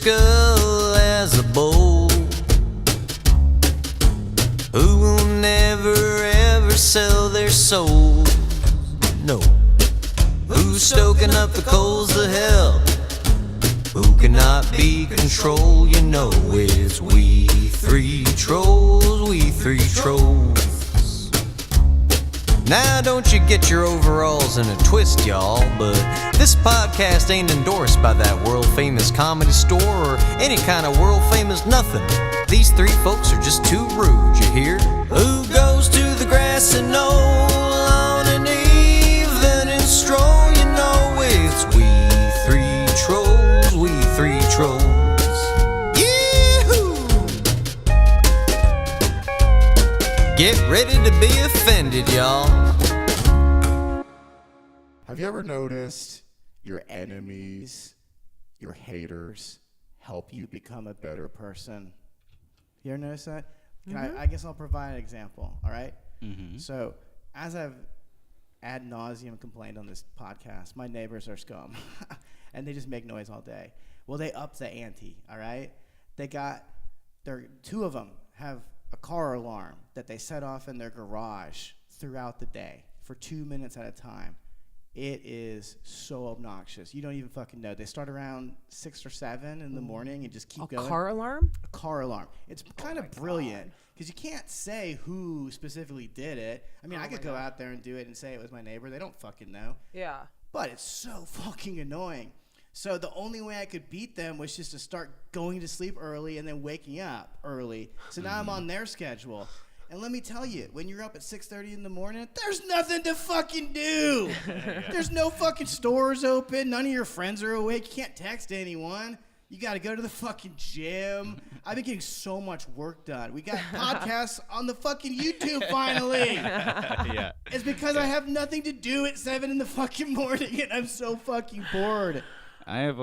skull as a bowl, who will never ever sell their soul. No. Who's stoking up the coals of hell? Who cannot be controlled? You know it's we three trolls, we three trolls. Now don't you get your overalls in a twist, y'all, but this podcast ain't endorsed by that world-famous comedy store or any kind of world-famous nothing. These three folks are just too rude, you hear? Who goes to the grassy knoll on an evening stroll? You know it's we three trolls, we three trolls. Yee-hoo! Get ready to be offended, y'all. Have you ever noticed your enemies, your haters, help you become a better person? You ever notice that? I guess I'll provide an example, all right? So, as I've ad nauseum complained on this podcast, my neighbors are scum, and they just make noise all day. Well, they upped the ante, all right? Two of them have a car alarm that they set off in their garage throughout the day for 2 minutes at a time. It is so obnoxious. You don't even fucking know. They start around 6 or 7 in the morning and just keep going. A car alarm? A car alarm. It's kind of brilliant because you can't say who specifically did it. I mean, I could go out there and do it and say it was my neighbor. They don't fucking know. Yeah. But it's so fucking annoying. So the only way I could beat them was just to start going to sleep early and then waking up early. So now I'm on their schedule. And let me tell you, when you're up at 6:30 in the morning, there's nothing to fucking do. There's no fucking stores open. None of your friends are awake. You can't text anyone. You got to go to the fucking gym. I've been getting so much work done. We got podcasts on the fucking YouTube finally. Yeah. It's because I have nothing to do at 7 in the fucking morning, and I'm so fucking bored. I have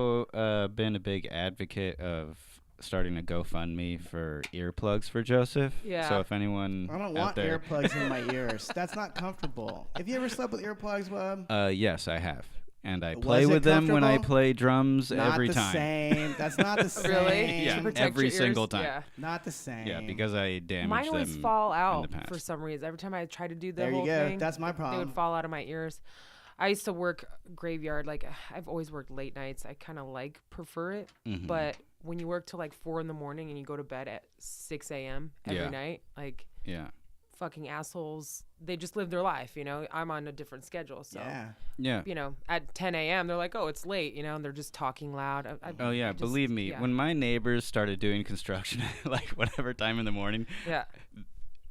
been a big advocate of starting a GoFundMe for earplugs for Joseph. Yeah. So if anyone I don't out want there, earplugs in my ears. That's not comfortable. Have you ever slept with earplugs, Wub? yes, I have, and I Was play it with them when I comfortable? play drums every time. Not the same. That's not the same. Really? Yeah, To protect every your ears? single time. Yeah. Not the same. Yeah, because I damaged Mine always them fall in out the past. for some reason. Every time I try to do the There you whole go. thing, That's my they problem. would fall out of my ears. I used to work graveyard. Like, I've always worked late nights. I kind of prefer it. But when you work till like 4 in the morning and you go to bed at 6 a.m. every night, like, Yeah. fucking assholes, they just live their life, you know? I'm on a different schedule, so, Yeah. you know, at 10 a.m., they're like, oh, it's late, you know, and they're just talking loud. Oh yeah, believe me, when my neighbors started doing construction like whatever time in the morning,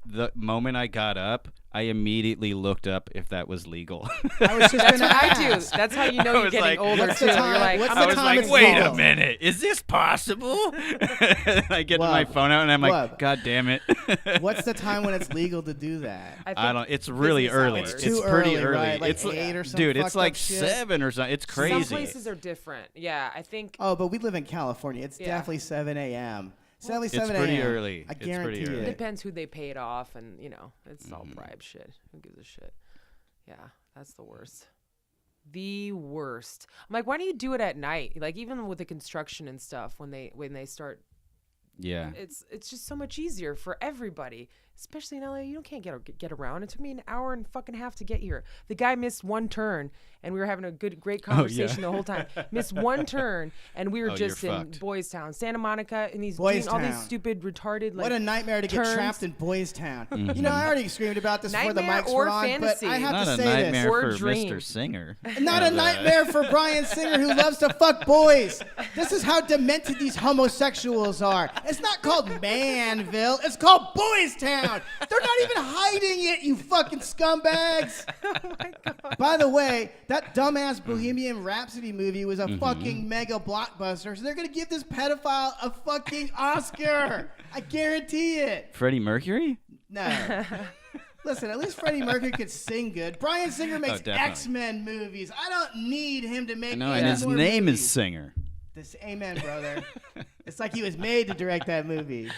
the moment I got up, I immediately looked up if that was legal. I was just That's gonna what I do. ask. That's how you know you're was getting like, older, what's too. the You're time- like, what's I'm the I was time like, it's wait a legal? minute, is this possible? I get my phone out and I'm like, Wub. God damn it. What's the time when it's legal to do that? I don't. It's really business early. hours. It's too pretty early, right? Like it's 8 or some dude. It's fucked like up shit? 7 or something. It's crazy. Some places are different. Yeah, I think. Oh, but we live in California. It's Yeah. definitely 7 a.m. It's definitely 7 a.m. pretty early. I It's guarantee pretty early. It it. depends who they paid off, and you know, it's all bribe shit. Who gives a shit? Yeah, that's the worst. The worst. I'm like, why don't you do it at night? Like, even with the construction and stuff, when they start, Yeah. it's just so much easier for everybody. Especially in LA, you can't get around. It took me an hour and fucking half to get here. The guy missed one turn, and we were having a great conversation the whole time. Missed one turn, and we were just in fucked. Boys Town, Santa Monica, and doing Boys all these Town. stupid, retarded, like, What a nightmare to get turns. trapped in Boys Town. You know, I already screamed about this before the Nightmare mics or were on, fantasy? but I have Not to a say nightmare Or for dream. Mr. Singer. this. Not a nightmare for Brian Singer who loves to fuck boys. This is how demented these homosexuals are. It's not called Manville. It's called Boys Town. They're not even hiding it, you fucking scumbags. Oh my God. By the way, that dumbass Bohemian Rhapsody movie was a fucking mega blockbuster, so they're going to give this pedophile a fucking Oscar. I guarantee it. Freddie Mercury? No. Listen, at least Freddie Mercury could sing good. Brian Singer makes definitely. X-Men movies. I don't need him to make No, any and his more name movies. is Singer. Amen, brother. It's like he was made to direct that movie.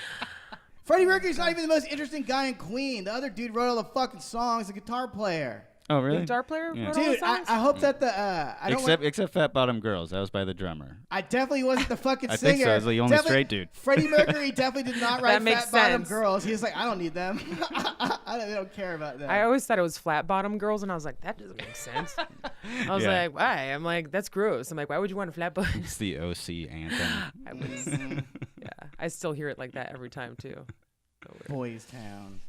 Freddie Mercury's not even the most interesting guy in Queen. The other dude wrote all the fucking songs, the guitar player. Oh, really? The guitar player Yeah. wrote all the Dude, songs? I hope that the Except Fat Bottom Girls. That was by the drummer. I definitely wasn't the fucking I singer. think so. I was the only straight dude. Freddie Mercury definitely did not write That makes Fat Bottom sense. Girls. He was like, I don't need them. I don't care about them. I always thought it was flat bottom girls, and I was like, that doesn't make sense. I was Yeah. like, why? I'm like, that's gross. I'm like, why would you want a flat bottom? It's the OC anthem. I was, yeah, I still hear it like that every time too. So weird. Boys Town.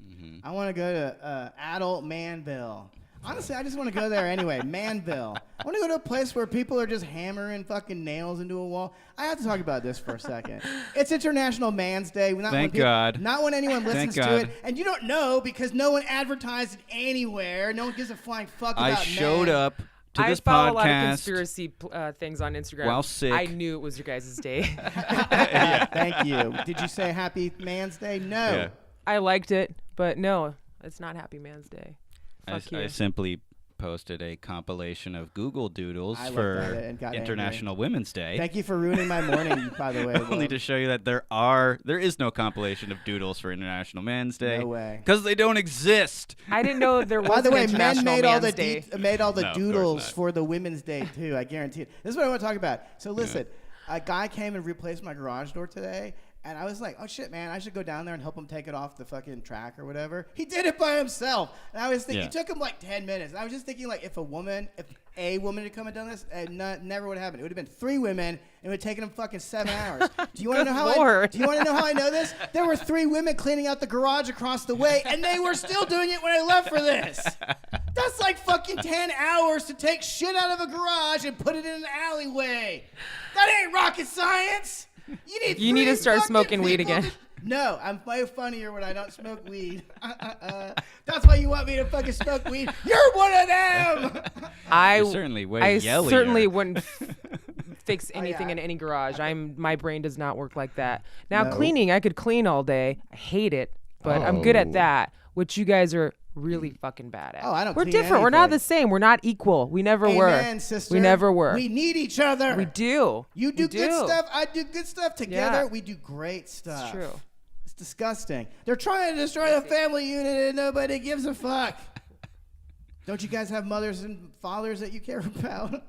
Mm-hmm. I want to go to Adult Manville. Honestly, I just want to go there anyway. Manville. I want to go to a place where people are just hammering fucking nails into a wall. I have to talk about this for a second. It's International Man's Day. Thank God. Not when anyone listens to God. it. And you don't know because no one advertised it anywhere. No one gives a flying fuck about I showed men. up to I this follow podcast a lot of conspiracy things on Instagram. while sick. I knew it was your guys' day. Thank you. Did you say Happy Man's Day? No. Yeah. I liked it, but no, it's not Happy Man's Day. Fuck you. I simply posted a compilation of Google Doodles I looked for at it and got International Women's Day. Thank you for ruining my morning, by the way. Only Will. to show you that there is no compilation of doodles for International Men's Day. No way. Because they don't exist. I didn't know there was By the an way, men International made all Man's the Day. made all the No, of course doodles not. for the Women's Day too. I guarantee it. This is what I want to talk about. So listen, a guy came and replaced my garage door today, and I was like, "Oh shit, man! I should go down there and help him take it off the fucking track or whatever." He did it by himself, and I was thinking Yeah. it took him like 10 minutes. And I was just thinking like, if a woman had come and done this, never would have happened. It would have been 3 women, and it would have taken him fucking 7 hours. Do you want to know how? Do you want to know how I know this? There were 3 women cleaning out the garage across the way, and they were still doing it when I left for this. That's like fucking 10 hours to take shit out of a garage and put it in an alleyway. That ain't rocket science. You need to three start fucking smoking weed people again. No, I'm way funnier when I don't smoke weed. That's why you want me to fucking smoke weed. You're one of them. You're certainly way I yellier. certainly wouldn't fix anything yeah. in any garage. My brain does not work like that. Now No. cleaning, I could clean all day. I hate it, but I'm good at that. Which you guys are really fucking bad at. Oh, I don't We're clean different. We're not anything. the same. We're not equal. We never were. Amen, sister. We never were. We need each other. We do. You do We good do. stuff. I do good stuff. Together, Yeah. we do great stuff. It's true. It's disgusting. They're trying to destroy the family unit and nobody gives a fuck. Don't you guys have mothers and fathers that you care about?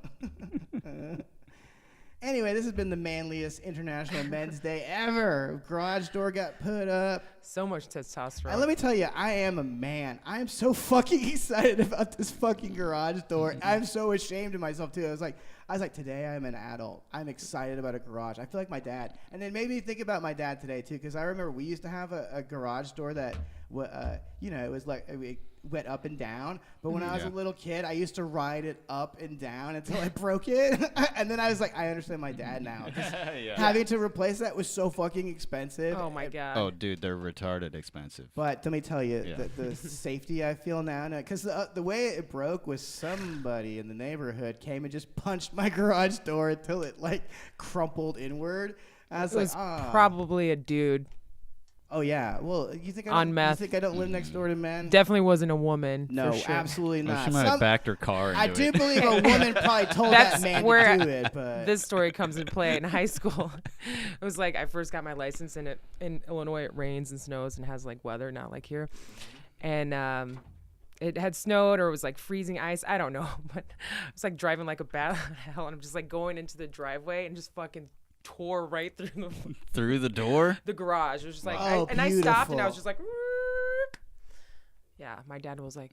Anyway, this has been the manliest International Men's Day ever. Garage door got put up. So much testosterone. And let me tell you, I am a man. I am so fucking excited about this fucking garage door. I'm so ashamed of myself too. I was like, today I'm an adult. I'm excited about a garage. I feel like my dad. And then maybe think about my dad today too, because I remember we used to have a garage door that, it was like it went up and down. But when I was a little kid, I used to ride it up and down until I broke it. And then I was like, I understand my dad now. Having to replace that was so fucking expensive. Oh my god. Oh, dude, they're retarded expensive. But let me tell you, the safety I feel now, because the way it broke was somebody in the neighborhood came and just punched my garage door until it like crumpled inward. I was It was like, probably a dude. oh yeah. Well, you think On meth. You think I don't live next door to men? Definitely wasn't a woman. No, for sure. absolutely Well, not. she might have backed her car into I do it. believe a woman probably told That's that man where to do it, but this story comes into play. In high school, it was like I first got my license, and in Illinois it rains and snows and has like weather, not like here. And it had snowed or it was like freezing ice. I don't know, but I was like driving like a bat out of hell, and I'm just like going into the driveway and just fucking tore right through Through the door? the garage. It was just like, Oh, I stopped and I was beautiful. just like, yeah. My dad was like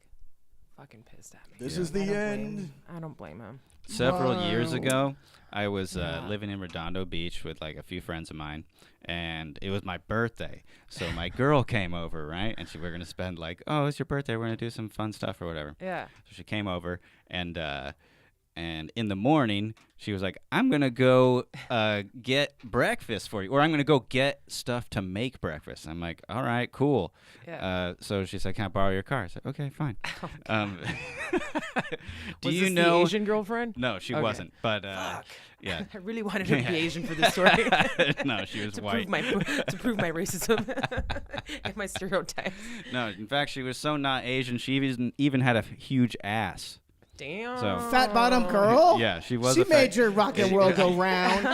fucking pissed at me. this Yeah. is the I don't blame end. him. I don't blame him. Several years Wow. ago, I was living in Redondo Beach with like a few friends of mine, and it was my birthday. So my girl came over, right? And we're gonna spend like, oh, it's your birthday. We're gonna do some fun stuff or whatever. Yeah. So she came over, and in the morning, she was like, I'm going to go get breakfast for you, or I'm going to go get stuff to make breakfast. I'm like, all right, cool. Yeah. So she said, can I borrow your car? I said, okay, fine. Do Was you this know? the Asian girlfriend? No, she Okay. wasn't. But Fuck. yeah. I really wanted her to be Asian for this story. No, she was to white. prove my racism and my stereotypes. No, in fact, she was so not Asian, she even had a huge ass. Damn. So- Fat bottom girl. Yeah, she was. She a fat- made your rock and world go round.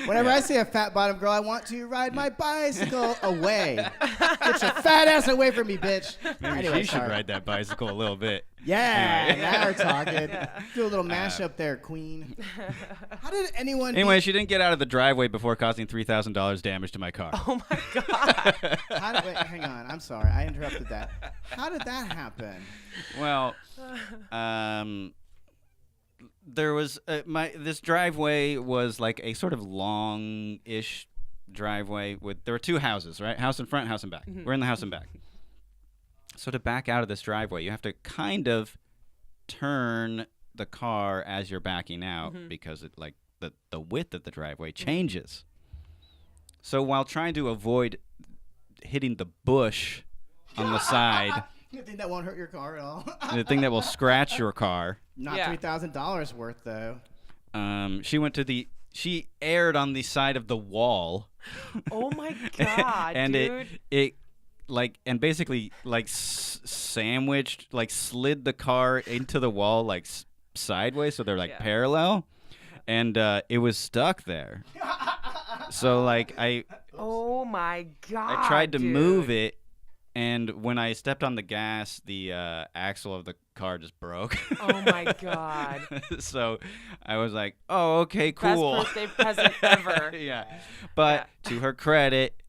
Whenever I see a fat bottom girl, I want to ride my bicycle away. Get your fat ass away from me, bitch. Maybe Anyway, she should sorry. ride that bicycle a little bit. Yeah, Anyway. now we're talking. Do a little mashup there, queen. How did anyone... Anyway, she didn't get out of the driveway before causing $3,000 damage to my car. Oh my god. wait, hang on. I'm sorry. I interrupted that. How did that happen? Well, there was this driveway was like a sort of long-ish driveway there were two houses, right? House in front, house in back. We're in the house in back. So to back out of this driveway, you have to kind of turn the car as you're backing out because it like the width of the driveway changes. So while trying to avoid hitting the bush on the side, You think that won't hurt your car at all? the thing that will scratch your car, Not Yeah. $3,000 worth, though. she aired on the side of the wall. Oh my god, And dude. it and basically like sandwiched, like slid the car into the wall like sideways, so they're like parallel, and it was stuck there. So like Oh my god. I tried to dude. move it, and when I stepped on the gas, the axle of the car just broke. Oh my god. So I was like, "Oh, okay, cool." Best birthday present ever. Yeah, but to her credit,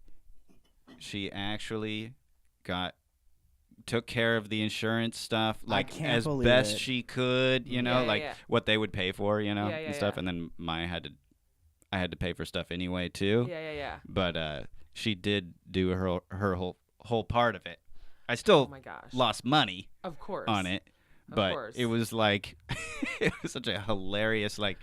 she actually took care of the insurance stuff like can't as believe best it. she could, Yeah. what they would pay for, Yeah, and stuff. yeah. And then I had to pay for stuff anyway too. Yeah. But she did do her whole part of it. I still Oh my gosh. lost money Of course. on it, Of but course. it was like it was such a hilarious like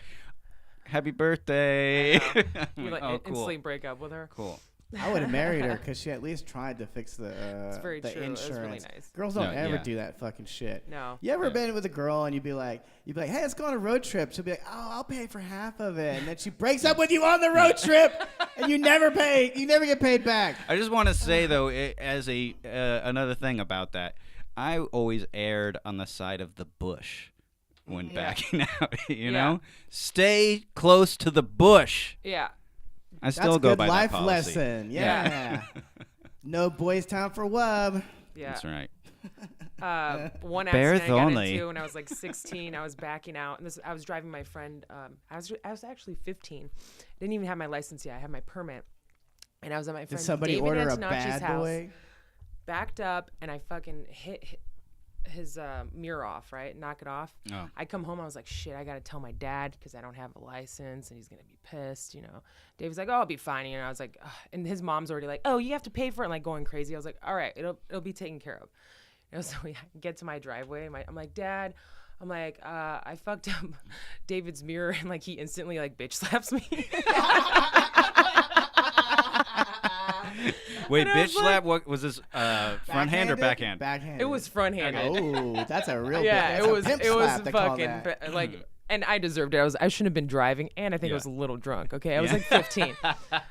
happy birthday. I know. I'm You like oh, cool. instantly break up with her. Cool. I would have married her because she at least tried to fix the very the true. It was insurance. really nice. Girls don't No, ever yeah. do that fucking shit. No. You ever Yeah. been with a girl and you'd be like, hey, let's go on a road trip. She'll be like, oh, I'll pay for half of it, and then she breaks up with you on the road trip, and you never get paid back. I just want to say though, as a another thing about that, I always erred on the side of the bush when backing out. You know, stay close to the bush. Yeah. I still That's go good by life that policy. lesson. Yeah. No boys town for wub. Yeah. That's right. One Bears accident I got only. into when I was like 16. I was backing out, and I was driving my friend. I was actually 15. Didn't even have my license yet. I had my permit, and I was at my Did friend somebody David order a Antonacci's bad house. boy? Backed up, and I fucking hit his mirror off, right? Knock it off. Oh. I come home, I was like, shit, I gotta tell my dad because I don't have a license and he's gonna be pissed, Dave's like, oh, I'll be fine, I was like, ugh. And his mom's already like, oh, you have to pay for it, and like going crazy. I was like, all right, it'll be taken care of. So we get to my driveway, and I'm like, Dad, I fucked up David's mirror, and like he instantly like bitch slaps me. Wait, And I bitch was like- slap. What was this? Front hand or backhand? Backhand. It was front handed. Oh, that's a real. Yeah, that's it a was pimp it was slap, they call fucking that. like, and I deserved it. I shouldn't have been driving, and I think I Yeah. was a little drunk. Okay, I was like 15.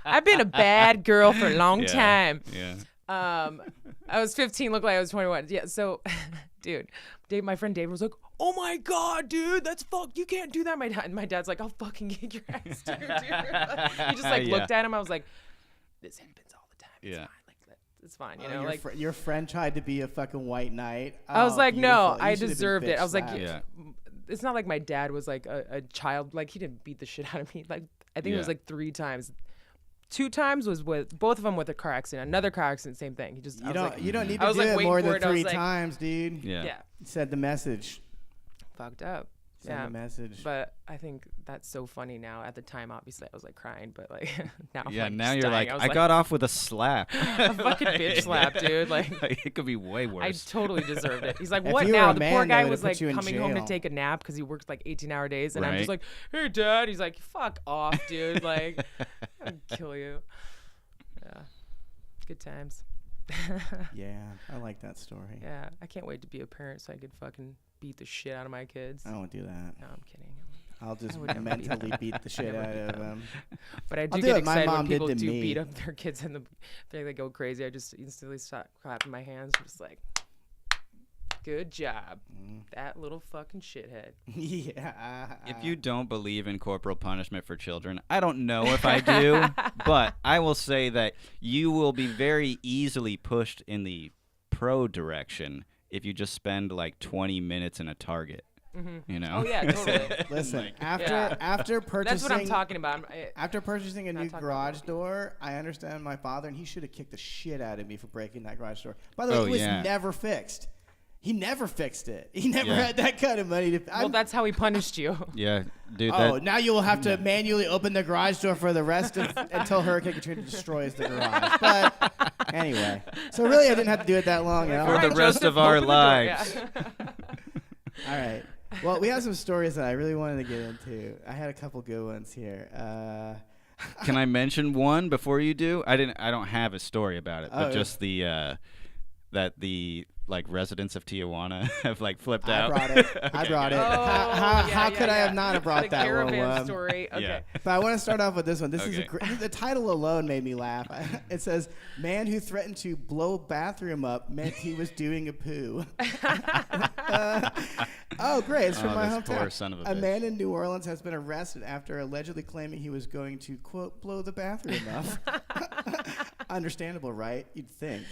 I've been a bad girl for a long time. Yeah. I was 15, looked like I was 21. Yeah, so, dude, my friend David was like, "Oh my god, dude, that's fucked. You can't do that." My dad's like, "I'll fucking get your ass, dude." He just like Yeah. looked at him. I was like, "This happens all the time. It's Yeah. fine. Like, it's fine, Your like." your friend tried to be a fucking white knight. I was Oh, like, beautiful. no, You I should have been deserved it. bitch I was like, slapped. Yeah. it's not like my dad was like a child. Like, he didn't beat the shit out of me. Like, I think it was Yeah. like 3 times. 2 times was with both of them with a car accident. Another car accident, same thing. He just You don't need I to was do like it waiting more for than it. I was 3 like- times, dude. Yeah. yeah, Said the message. fucked up. Send Yeah, the message. but I think that's so funny now. At the time, obviously, I was like crying, but like now, I'm, Yeah. like, Now just you're dying. like, I, was I like, got off with a slap. a fucking bitch slap, dude. Like, It could be way I worse. totally deserved it. He's like, If what you were now? a The man, poor they guy would've was put like you in coming home to jail. take a nap because he worked like 18-hour days, and I'm just Right. like, hey, Dad. He's like, fuck off, dude. Like, I'll kill you. Yeah, good times. Yeah, I like that story. Yeah, I can't wait to be a parent so I could fucking beat the shit out of my kids. I won't do that. No, I'm kidding. I'll just would never beat mentally them. beat the shit never out beat of them. them. But I I'll do do get what my excited when mom did people to do me. beat up their kids and they go crazy. I just instantly start clapping my hands, just like, Good job. That little fucking shithead. Yeah. If you don't believe in corporal punishment for children, I don't know if I do, but I will say that you will be very easily pushed in the pro direction if you just spend like 20 minutes in a Target. You know? Oh yeah, totally. Listen, after purchasing, That's what I'm talking about. After purchasing a new talking garage door, I understand my father, and he should have kicked the shit out of me for breaking that garage door. By the way, it was never fixed. He never fixed it. He never had that kind of money to. Well, that's how he punished you. Yeah, dude. Oh, now you will have to manually open the garage door for the rest of until Hurricane Katrina destroys the garage. But anyway, so really, I didn't have to do it that long. You know? For the rest of our lives. All right. Well, we have some stories that I really wanted to get into. I had a couple good ones here. Can I mention one before you do? I don't have a story about it, but just the that the like residents of Tijuana have like flipped out. I brought it. How could I have not have brought the that Caravan one? story. Okay. Yeah. But I want to start off with this one. This is Okay. the title alone made me laugh. It says, "Man who threatened to blow bathroom up meant he was doing a poo." Oh, great! It's from my this hometown. poor son of a A bitch. man in New Orleans has been arrested after allegedly claiming he was going to quote blow the bathroom up. Understandable, right? You'd think.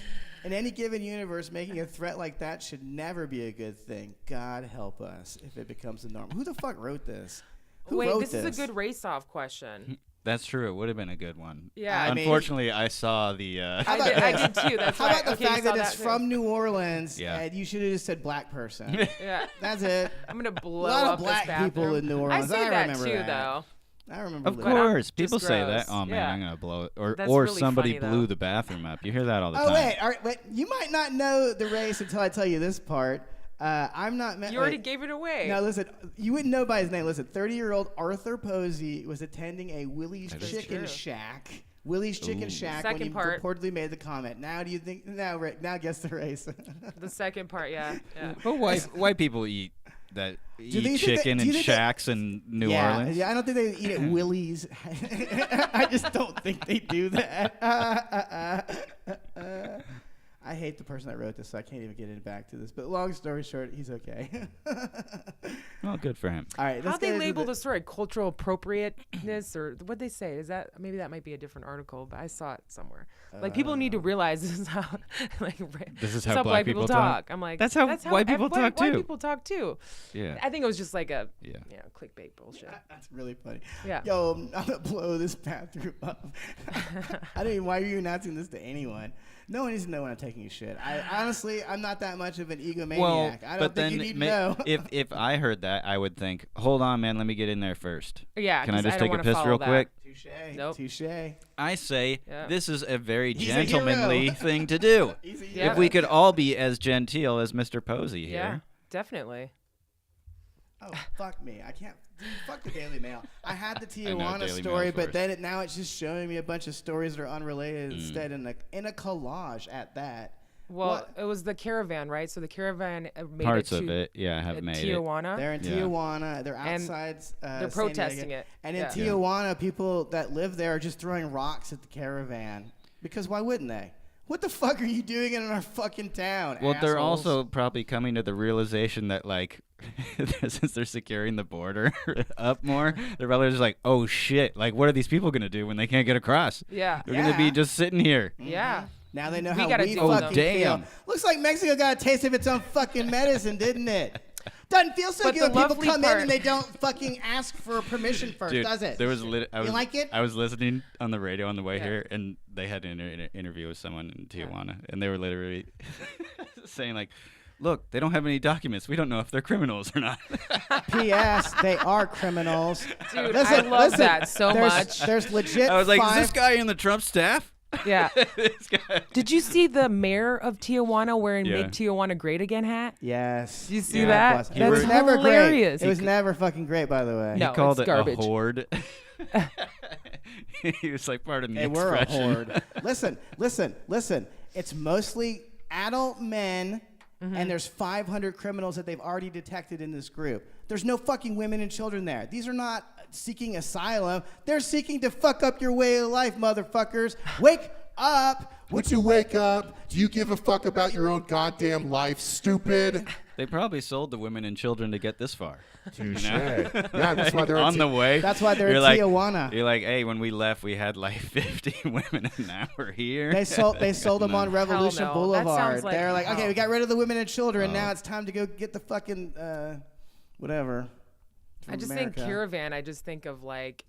In any given universe, making a threat like that should never be a good thing. God help us if it becomes the norm. Who the fuck wrote this? Who wrote this is a good race-off question. That's true. It would have been a good one. Yeah. I mean- Unfortunately, I saw the. I did too. That's How why. about the okay, you fact saw that it's too. from New Orleans Yeah. and you should have just said black person? Yeah. That's it. I'm gonna blow A lot up of black this people bathroom. in New Orleans. I say I that remember too, that. though. I remember. Of living- course, people just say gross. that. Oh man, Yeah. I'm gonna blow it, That's or really somebody funny, blew though. the bathroom up. You hear that all the Oh time. wait. You might not know the race until I tell you this part. I'm not. You already gave it away. No, listen. You wouldn't know by his name. Listen, 30-year-old Arthur Posey was attending a Willie's That is Chicken true. Shack. Willie's Chicken Shack when Second he part. reportedly made the comment. Now do you think? Now guess the race. The second part, yeah. But white people eat they eat think that- chicken do you in think that- shacks in New yeah, Orleans. Yeah, I don't think they eat at Willie's. I just don't think they do that. I hate the person that wrote this, so I can't even get it back to this. But long story short, he's okay. Well, good for him. All right, let's How'd they get into label the story? Cultural appropriateness, or what'd they say? Is that maybe that might be a different article, but I saw it somewhere. Like people need to realize this is how, like, This is that's how black black people people talk. talk. I'm like, That's how white people talk, White too. people talk too. Yeah. I think it was just like a Yeah. clickbait bullshit. That's really funny. Yeah. Yo, I'm gonna blow this bathroom up. I don't even. Why are you announcing this to anyone? No one needs to know when I'm taking a shit. Honestly, I'm not that much of an egomaniac. Well, I don't but think then you need to know. if I heard that, I would think, hold on, man, let me get in there first. Yeah. Can I 'cause just don't take a wanna piss follow real that. quick? Touche. Nope. Touche. I say Yeah. this is a very He's a gentlemanly hero. thing to do. Easy. Yeah. If we could all be as genteel as Mr. Posey here. Yeah, definitely. Oh, fuck me. I can't. Dude, fuck the Daily Mail. I had the I know, Tijuana Daily story, Mail's but worse. then now it's just showing me a bunch of stories that are unrelated instead in a collage at that. Well, What? it was the Caravan, right? So the Caravan made Parts it of to it, yeah, have made it. Tijuana. They're in Yeah. Tijuana. They're And outside. they're San protesting Diego. it. And in Yeah. Tijuana, people that live there are just throwing rocks at the Caravan. Because why wouldn't they? What the fuck are you doing in our fucking town? Well, they're assholes? also probably coming to the realization that, like, since they're securing the border up more, they're probably just like, oh shit, like, what are these people gonna do when they can't get across? Yeah. They're gonna be Yeah. just sitting here. Yeah. Now they know We how gotta we deal with fucking them. feel. Oh, damn. Looks like Mexico got a taste of its own fucking medicine, didn't it? Doesn't feel so But good the when people lovely come in part- and they don't fucking ask for permission first, Dude, does it? there was I was like it? I was listening on the radio on the way Yeah. here, and they had an interview with someone in Tijuana, and they were literally saying like, "Look, they don't have any documents. We don't know if they're criminals or not." P.S. They are criminals. Dude, I love that so there's, much. There's legit. I was like, five, "Is this guy in the Trump staff?" Yeah. This guy. Did you see the mayor of Tijuana wearing Yeah. "Make Tijuana Great Again" hat? Yes. Did you see Yeah. that? That's That's never hilarious. great. It was never fucking great, by the way. No. He called it's it garbage. a horde. He was like, "Pardon the They were a expression." horde. Listen. It's mostly adult men, and there's 500 criminals that they've already detected in this group. There's no fucking women and children there. These are not seeking asylum. They're seeking to fuck up your way of life, motherfuckers. Wake up. Would you wake up? Do you give a fuck about your own goddamn life, stupid? They probably sold the women and children to get this far. Touche. Yeah, that's why they're on the way. That's why they're you're in like, Tijuana. You're like, hey, when we left, we had like 50 women, and now we're here. They sold them on Revolution no. That Boulevard. sounds like They're like, hell. okay, we got rid of the women and children. Now it's time to go get the fucking whatever. I just America. think Caravan. I just think of like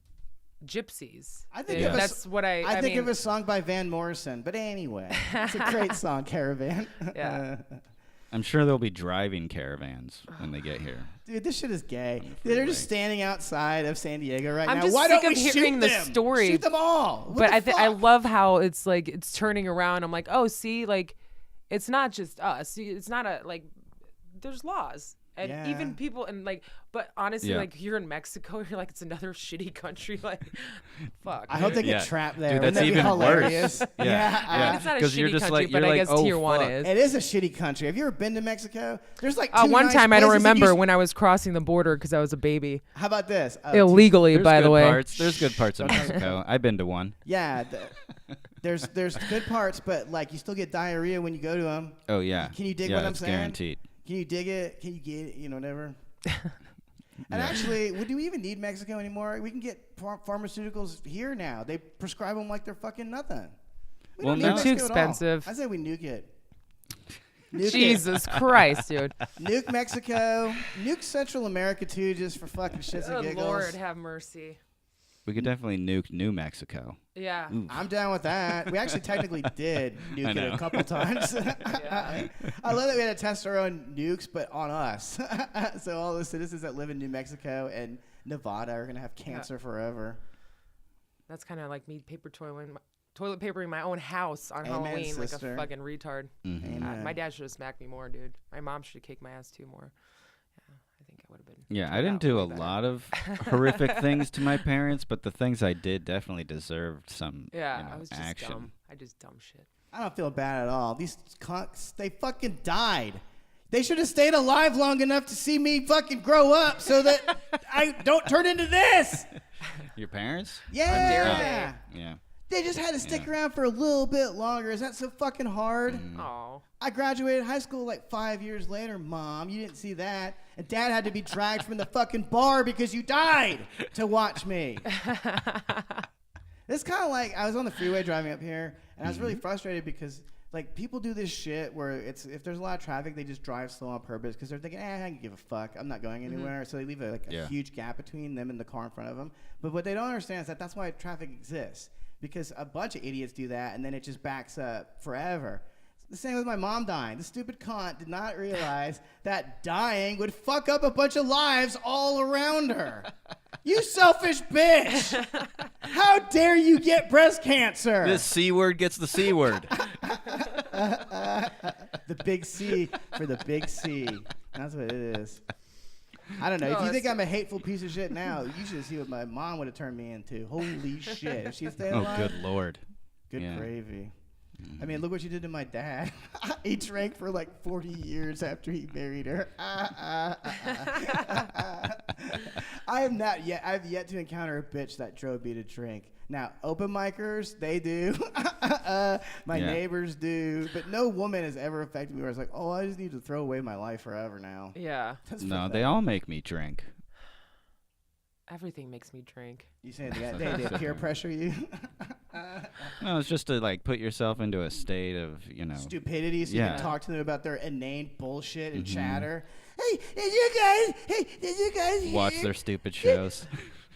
gypsies. I think Yeah. of a, That's what I think mean, of a song by Van Morrison. But anyway, it's a great song, Caravan. Yeah. I'm sure they'll be driving caravans when they get here. Dude, this shit is gay. They're just standing outside of San Diego right I'm now. just Why sick don't of we hearing shoot the them? story. Shoot them all. What But the I fuck? love how it's like it's turning around. I'm like, oh, see, like it's not just us. See, it's not a like. There's laws. And Yeah. even people and like, but honestly, Yeah. like you're in Mexico, you're like it's another shitty country. Like, fuck. I hope they get Yeah. trapped there. Dude, Wouldn't that's that be even worse. hilarious? Yeah. It's not a 'Cause you're shitty just country, like- but you're I like, guess oh, Tijuana fuck. is. It is a shitty country. Have you ever been to Mexico? There's like two One nice time I don't places that remember you when I was crossing the border because I was a baby. How about this? Illegally, There's by good the way. parts. There's good parts of Mexico. I've been to one. Yeah, there's good parts, but like you still get diarrhea when you go to them. Oh yeah. Can you dig yeah, what I'm it's saying? Guaranteed. Can you dig it? Can you get it? You know, whatever. And Yeah. actually, do we even need Mexico anymore? We can get pharmaceuticals here now. They prescribe them like they're fucking nothing. We Well, don't need now- They're too Mexico at all. expensive. I say we nuke it. Nuke it. Jesus Christ, dude. Nuke Mexico. Nuke Central America too, just for fucking shits and Oh giggles. Lord, have mercy. We could definitely nuke New Mexico. Yeah. I'm down with that. We actually technically did nuke it know. a couple times. Yeah. I love that we had to test our own nukes, but on us. So all the citizens that live in New Mexico and Nevada are gonna have cancer forever. That's kind of like me toilet papering my own house on Amen, Halloween like sister. a fucking retard. Mhm. Amen. My dad should have smacked me more, dude. My mom should have kicked my ass too more. Yeah, I think I would have been. Yeah, I turned didn't out do way a better. lot of horrific things to my parents, but the things I did definitely deserved some Yeah, I was just action. dumb. I just dumb shit. I don't feel bad at all. These cunts, they fucking died. They should have stayed alive long enough to see me fucking grow up so that I don't turn into this. Your parents? Yeah. Yeah. They just had to stick Yeah. around for a little bit longer. Is that so fucking hard? Oh. I graduated high school like 5 years later, Mom. You didn't see that. And Dad had to be dragged from the fucking bar because you died to watch me. It's kind of like I was on the freeway driving up here, and I was really frustrated because like people do this shit where it's if there's a lot of traffic, they just drive slow on purpose because they're thinking, I can give a fuck. I'm not going anywhere. So they leave a Yeah. huge gap between them and the car in front of them. But what they don't understand is that that's why traffic exists, because a bunch of idiots do that, and then it just backs up forever. The same with my mom dying. The stupid cunt did not realize that dying would fuck up a bunch of lives all around her. You selfish bitch! How dare you get breast cancer? This C word gets the C word. The big C for the big C. That's what it is. I don't know. Oh, If you that's think I'm a hateful piece of shit now, you should see what my mom would have turned me into. Holy shit. If she stayed Oh, alive, good lord. good Yeah. gravy. I mean, look what you did to my dad. He drank for like 40 years after he married her. I've yet to encounter a bitch that drove me to drink. Now, open micers, they do. My Yeah. neighbors do. But no woman has ever affected me where I was like, oh, I just need to throw away my life forever now. Yeah. That's No, pathetic. they all make me drink. Everything makes me drink. You saying they peer pressure you? No, it's just to like put yourself into a state of, Stupidity, so you Yeah. can talk to them about their inane bullshit and chatter. Hey, did you guys watch hear? their stupid shows.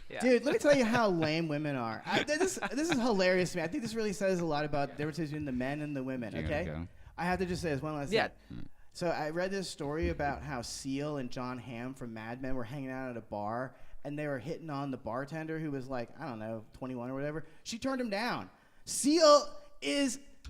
Yeah. Dude, let me tell you how lame women are. This is hilarious to me. I think this really says a lot about the difference between the men and the women, You're okay? gonna go. I have to just say this one last Yeah. thing. So I read this story about how Seal and John Hamm from Mad Men were hanging out at a bar, and they were hitting on the bartender who was like, I don't know, 21 or whatever. She turned him down. Seal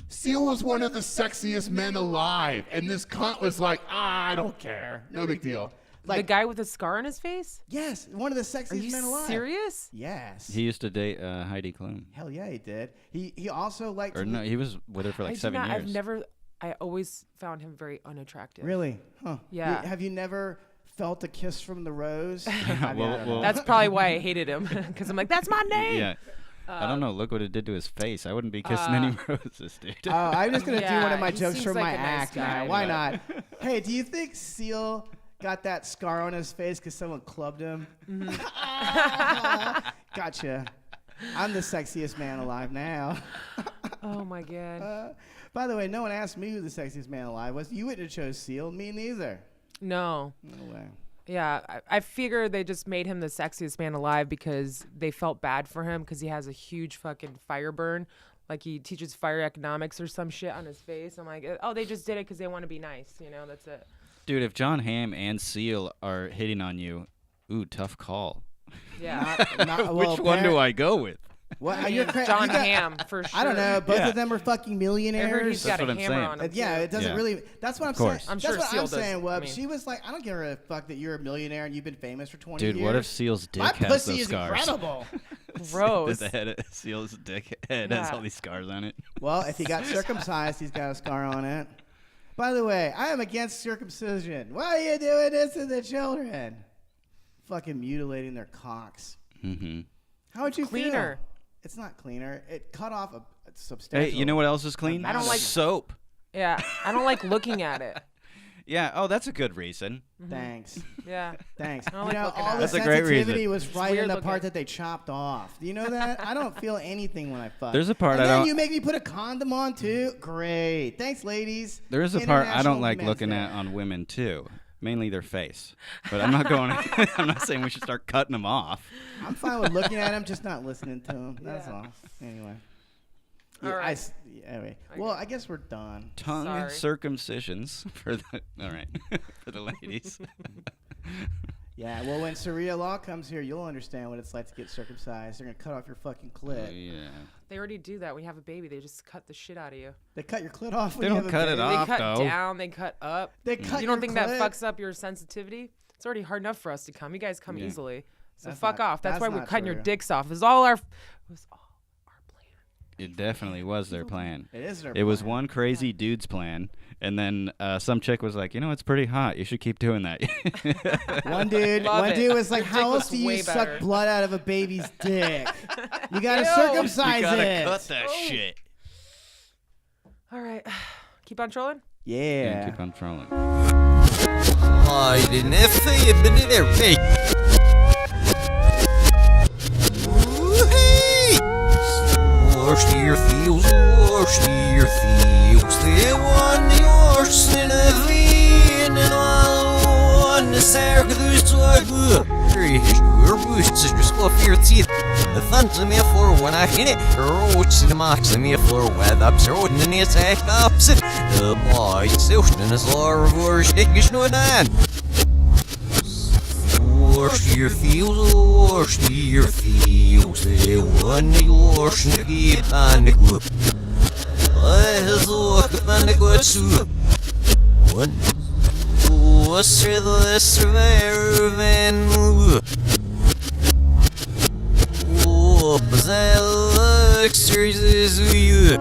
Seal was one of the sexiest men alive, and this cunt was like, I don't care. No big deal. The guy with a scar on his face? Yes, one of the Are sexiest you men alive. serious? Yes. He used to date Heidi Klum. Hell yeah, he did. He also liked Or to no, he was with her for like I do 7 not, years. I always found him very unattractive. Really? Huh. Yeah. Have you never felt a kiss from the rose? well- That's probably why I hated him. Because I'm like, that's my name. Yeah. I don't know. Look what it did to his face. I wouldn't be kissing any roses, dude. I'm just gonna do one of my he jokes seems from like my a nice act guy, now. Why but- not? Hey, do you think Seal got that scar on his face because someone clubbed him? Gotcha. I'm the sexiest man alive now. Oh my god. By the way, no one asked me who the sexiest man alive was. You wouldn't have chose Seal. Me neither. No. No way. Yeah, I figure they just made him the sexiest man alive because they felt bad for him because he has a huge fucking fire burn. Like he teaches fire economics or some shit on his face. I'm like, oh, they just did it because they want to be nice. You know, that's it. Dude, if John Hamm and Seal are hitting on you, ooh, tough call. Yeah. Which one do I go with? What? You're John Hamm, for sure. I don't know. Both Yeah. of them are fucking I heard millionaires. he's got That's what a I'm hammer saying. on him. Yeah, too. it doesn't Yeah. really. That's what I'm Of course. saying. I'm That's sure what Seal I'm does. saying, Wub. I mean- She was like, I don't give a fuck that you're a millionaire and you've been famous for 20 Dude, years. what if Seal's dick My has pussy those is scars? incredible. Gross. The head of Seal's dick head has Yeah. all these scars on it. Well, if he got circumcised, he's got a scar on it. By the way, I am against circumcision. Why are you doing this to the children? Fucking mutilating their cocks. Mm-hmm. How would you Cleaner. feel? It's not cleaner. It cut off a substantial. Hey, you know what else is clean? I don't like- soap. Yeah, I don't like looking at it. Yeah. Oh, that's a good reason. Thanks. Yeah. Thanks. don't like looking all at the it. That's a great sensitivity reason. was right weird in the looking. part that they chopped off. Do you know that? I don't feel anything when I fuck. There's a part and I then don't- you make me put a condom on too. Great. Thanks, ladies. There is a part I don't International like Men's looking Day. at on women too. Mainly their face. But I'm not going. I'm not saying we should start cutting them off. I'm fine with looking at them, just not listening to them. That's Yeah. all. Anyway. All right. Anyway. Well, I guess we're done. Tongue Sorry. circumcisions for the. All right, for the ladies. Yeah, well, when Sharia law comes here, you'll understand what it's like to get circumcised. They're going to cut off your fucking clit. Yeah. They already do that when you have a baby. They just cut the shit out of you. They cut your clit off when They you don't have a cut it baby. off. They cut though. down. They cut up. They cut You don't your think clit? that fucks up your sensitivity? It's already hard enough for us to come. You guys come Yeah. easily. So That's fuck not- off. That's that's why we're not cutting your true. dicks off. It was all our plan. It definitely was their plan. It is their It was plan. one crazy dude's plan, and then some chick was like, it's pretty hot. You should keep doing that. One dude Love it. was like, Your how dick else looks do you way suck better." blood out of a baby's dick? You gotta Ew. circumcise you gotta it. cut that shit. All right. Keep on trolling. Yeah. Keep on trolling. I didn't have faith in it every. Wash your feels, they want yours in a vein and all on the circle there's your boots just off your teeth. The thunder me for when I hit it, roach in the marks me for where the absurd and the attack opposite. The boy, so in his lore of war, stickish no dan. Wash your feels, they want yours to keep on the group. I has look upon the good soup. One was the survivor and oh, but I look serious as you.